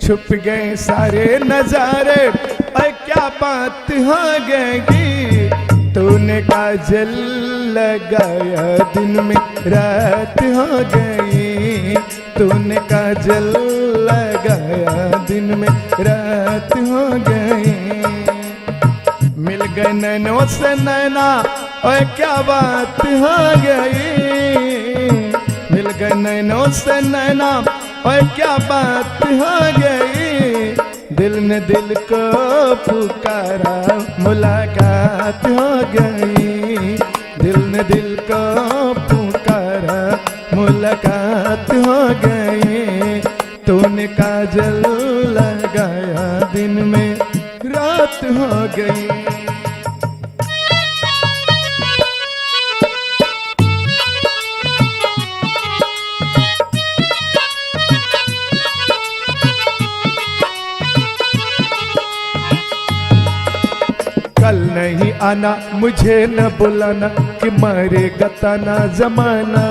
छुप गए सारे नजारे, और क्या बात हो गई। तूने काजल लगाया दिन में रात हो गई, तूने काजल लगाया दिन में रात हो गई। मिल गए नैनों से नैना, और क्या बात हो गई। मिल गए नैनों से नैना, और क्या बात हो गई। दिल ने दिल को पुकारा, मुलाकात हो गई। दिल ने दिल को पुकारा, मुलाकात हो गई। तूने काजल लगाया दिन में रात हो गई। कल नहीं आना मुझे न बुलाना, कि मरेगा ताना जमाना।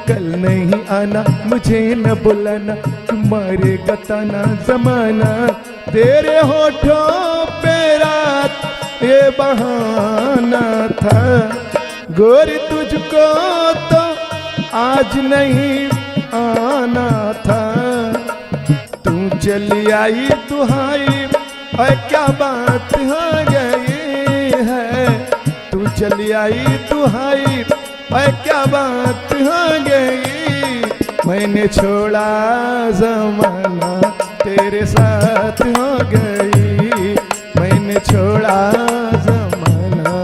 कल नहीं आना मुझे न बुलाना, कि मरेगा ताना जमाना। तेरे होठों पे रात ये बहाना था, गोरी तुझको तो आज नहीं आना था। तू चली आई दुहाई, और क्या बात हो गई है। तू चली आई दुहाई, और क्या बात हो गई। मैंने छोड़ा जमाना, तेरे साथ हो गई। मैंने छोड़ा जमाना,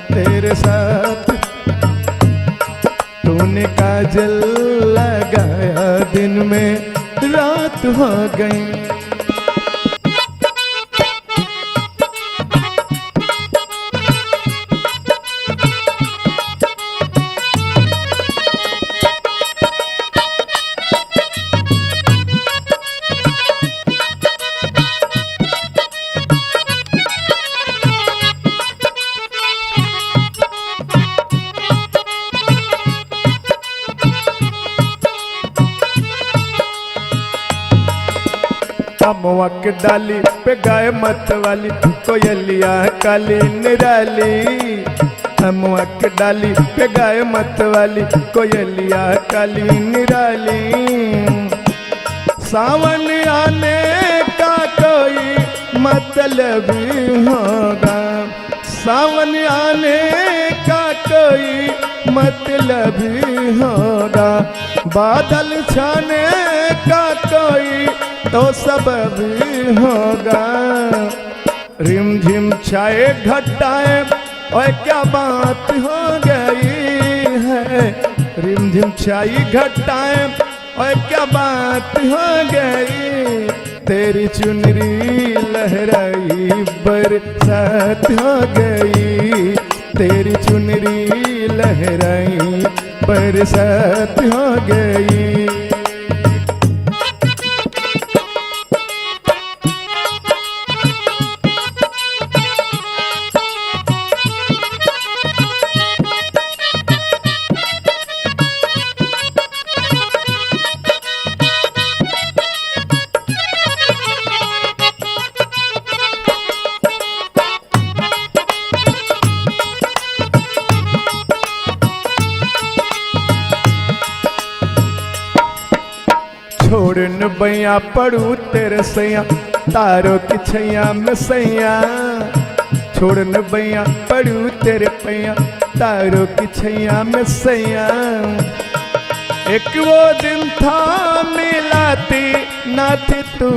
तेरे साथ। तूने काजल लगाया दिन में रात हो गई। अमुआ के डाली पे गाय मत वाली, कोयलिया काली निराली। अमुआ के डाली पे गाय मत वाली, कोयलिया काली निराली। सावन आने का कोई मतलब होगा, सावन आने का कोई मतलब होगा। बादल छाने का कोई तो सबब होगा। रिम झिम छाए घटाए, और क्या बात हो गई है। रिम झिम छाई घटाए, और क्या बात हो गई। तेरी चुनरी लहराई बरसात हो गई। तेरी चुनरी लहराई बरसात हो गई। छोड़न बैया पड़ू तेरे सैया, तारों की छैया में सैया। छोड़न बैया पड़ू तेरे पैया, तारों की छैया में सैया। एक वो दिन था मिलाती ना थी तू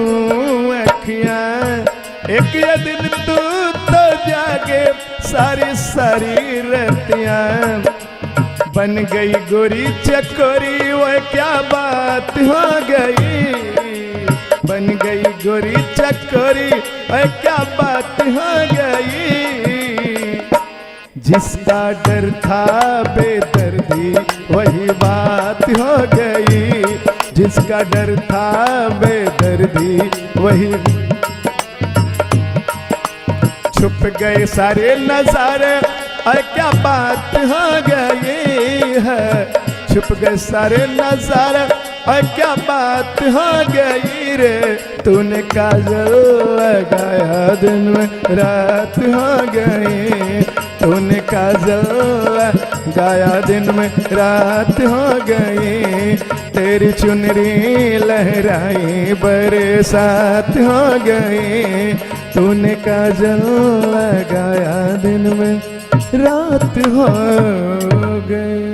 अखियां, एक ये दिन तू तो जागे सारी सारी रतियां। बन गई गोरी चकोरी, वो क्या बात हो गई। बन गई गोरी चकोरी, वो क्या बात हो गई। जिसका डर था बेदर्दी, वही बात हो गई। जिसका डर था बेदर्दी, वही। छुप गए सारे नजारे, और क्या बात हो गई है। छुप गए सारे नजारे, और क्या बात हो गई रे। तूने काजल लगाया दिन में रात हो गई, तूने काजल लगाया दिन में रात हो गई, तेरी चुनरी लहराई बरसात हो गई, तूने काजल लगाया दिन में रात हो गई।